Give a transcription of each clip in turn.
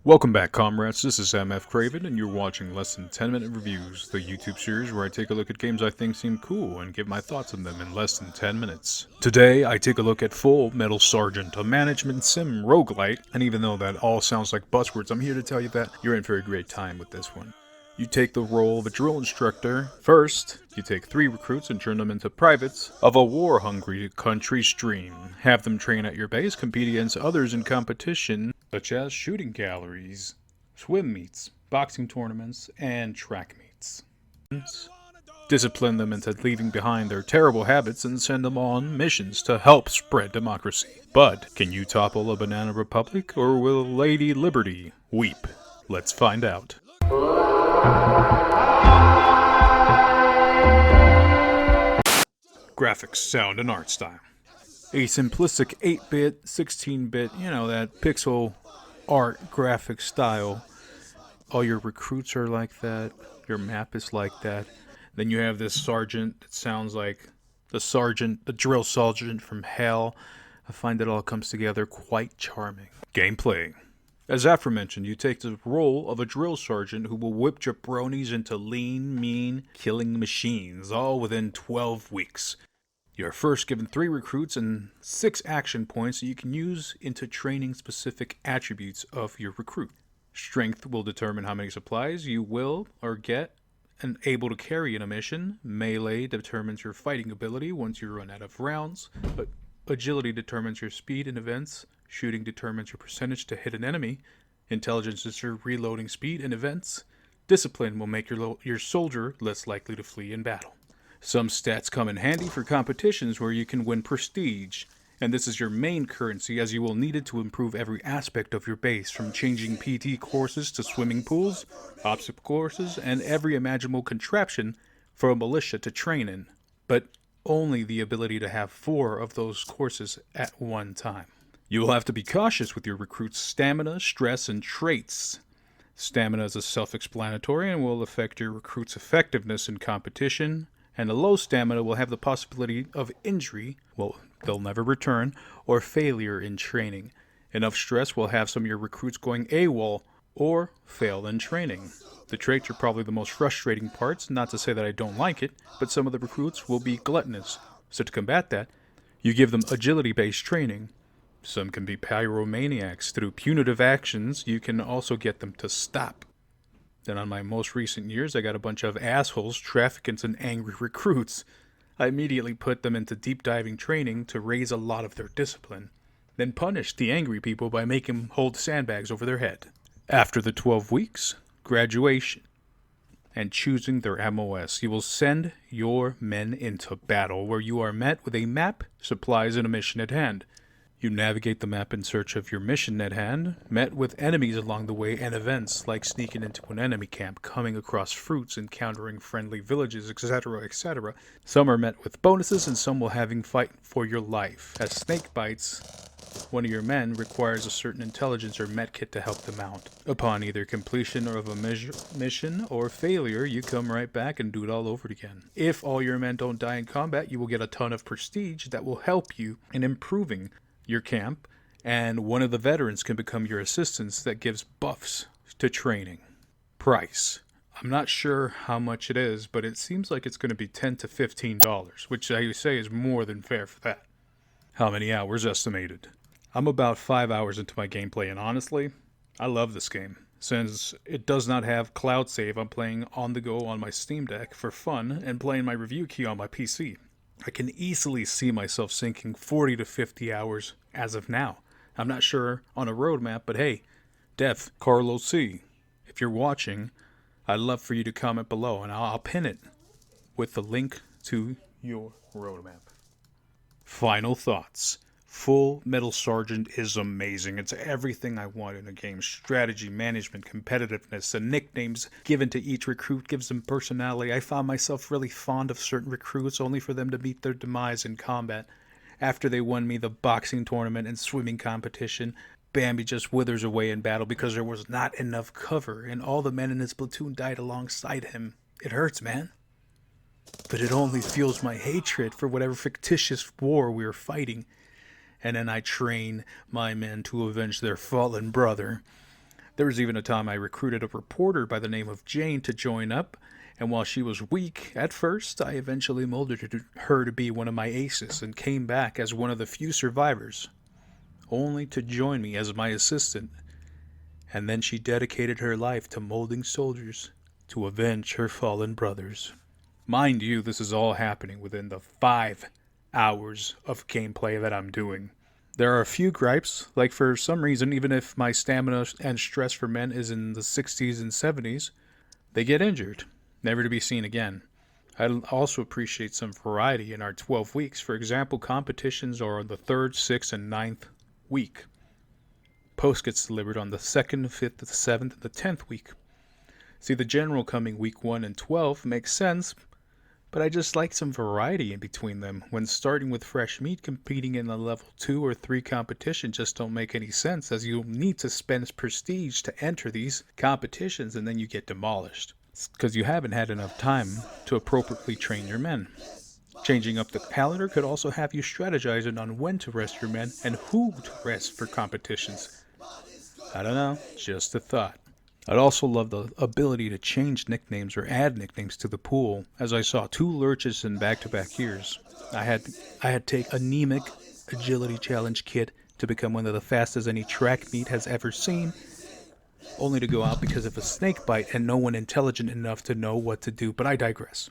Welcome back, comrades. This is MF Kraven, and you're watching Less Than 10 Minute Reviews, the YouTube series where I take a look at games I think seem cool and give my thoughts on them in less than 10 minutes. Today, I take a look at Full Metal Sergeant, a management sim roguelite, and even though that all sounds like buzzwords, I'm here to tell you that you're in for a great time with this one. You take the role of a drill instructor. First, you take 3 recruits and turn them into privates of a war-hungry country stream. Have them train at your base, compete against others in competition, such as shooting galleries, swim meets, boxing tournaments, and track meets. Discipline them into leaving behind their terrible habits and send them on missions to help spread democracy. But can you topple a banana republic, or will Lady Liberty weep? Let's find out. Graphics, sound, and art style. A simplistic 8-bit, 16-bit, that pixel art graphic style. All your recruits are like that. Your map is like that. Then you have this sergeant that sounds like the drill sergeant from hell. I find it all comes together quite charming. Gameplay. As aforementioned, you take the role of a drill sergeant who will whip jabronis into lean, mean, killing machines, all within 12 weeks. You're first given 3 recruits and 6 action points that you can use into training specific attributes of your recruit. Strength will determine how many supplies you will or get and able to carry in a mission. Melee determines your fighting ability once you run out of rounds. But agility determines your speed in events. Shooting determines your percentage to hit an enemy. Intelligence is your reloading speed in events. Discipline will make your soldier less likely to flee in battle. Some stats come in handy for competitions where you can win prestige, and this is your main currency as you will need it to improve every aspect of your base, from changing PT courses to swimming pools, obstacle courses, and every imaginable contraption for a militia to train in, but only the ability to have 4 of those courses at one time. You will have to be cautious with your recruits' stamina, stress, and traits. Stamina is self-explanatory and will affect your recruits' effectiveness in competition, and a low stamina will have the possibility of injury, they'll never return, or failure in training. Enough stress will have some of your recruits going AWOL or fail in training. The traits are probably the most frustrating parts, not to say that I don't like it, but some of the recruits will be gluttonous. So to combat that, you give them agility-based training. Some can be pyromaniacs. Through punitive actions, you can also get them to stop. Then on my most recent years, I got a bunch of assholes, traffickants, and angry recruits. I immediately put them into deep diving training to raise a lot of their discipline, then punished the angry people by making them hold sandbags over their head. After the 12 weeks, graduation, and choosing their MOS, you will send your men into battle, where you are met with a map, supplies, and a mission at hand. You navigate the map in search of your mission at hand, met with enemies along the way, and events like sneaking into an enemy camp, coming across fruits, encountering friendly villages, etc., etc. Some are met with bonuses, and some will having fight for your life. As snake bites, one of your men requires a certain intelligence or medkit to help them out. Upon either completion of a mission or failure, you come right back and do it all over again. If all your men don't die in combat, you will get a ton of prestige that will help you in improving your camp, and one of the veterans can become your assistants that gives buffs to training. Price. I'm not sure how much it is, but it seems like it's going to be $10 to $15, which I say is more than fair for that. How many hours estimated? I'm about 5 hours into my gameplay, and honestly, I love this game. Since it does not have cloud save, I'm playing on the go on my Steam Deck for fun and playing my review key on my PC. I can easily see myself sinking 40 to 50 hours as of now. I'm not sure on a roadmap, but hey, Dev, Carlos C., if you're watching, I'd love for you to comment below, and I'll pin it with the link to your roadmap. Final thoughts. Full Metal Sergeant is amazing. It's everything I want in a game. Strategy, management, competitiveness, the nicknames given to each recruit gives them personality. I found myself really fond of certain recruits only for them to meet their demise in combat. After they won me the boxing tournament and swimming competition, Bambi just withers away in battle because there was not enough cover, and all the men in his platoon died alongside him. It hurts, man. But it only fuels my hatred for whatever fictitious war we are fighting. And then I train my men to avenge their fallen brother. There was even a time I recruited a reporter by the name of Jane to join up, and while she was weak at first, I eventually molded her to be one of my aces and came back as one of the few survivors, only to join me as my assistant. And then she dedicated her life to molding soldiers to avenge her fallen brothers. Mind you, this is all happening within the 5 hours of gameplay that I'm doing. There are a few gripes, like for some reason, even if my stamina and stress for men is in the 60s and 70s, they get injured, never to be seen again. I also appreciate some variety in our 12 weeks. For example, competitions are on the 3rd, 6th, and 9th week. Post gets delivered on the 2nd, 5th, the 7th, and the 10th week. See, the general coming week 1 and 12 makes sense, but I just like some variety in between them. When starting with fresh meat, competing in a level 2 or 3 competition just don't make any sense, as you'll need to spend prestige to enter these competitions and then you get demolished. It's because you haven't had enough time to appropriately train your men. Changing up the calendar could also have you strategizing on when to rest your men and who to rest for competitions. I don't know, just a thought. I'd also love the ability to change nicknames or add nicknames to the pool, as I saw 2 lurches in back-to-back years. I had to take anemic agility challenge kid to become one of the fastest any track meet has ever seen, only to go out because of a snake bite and no one intelligent enough to know what to do, but I digress.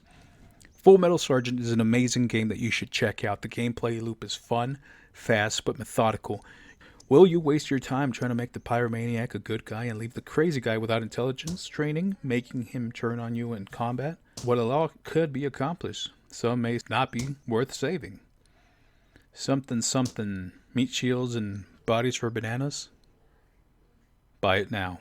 Full Metal Sergeant is an amazing game that you should check out. The gameplay loop is fun, fast, but methodical. Will you waste your time trying to make the pyromaniac a good guy and leave the crazy guy without intelligence training, making him turn on you in combat? What a lot could be accomplished. Some may not be worth saving. Something, meat shields and bodies for bananas? Buy it now.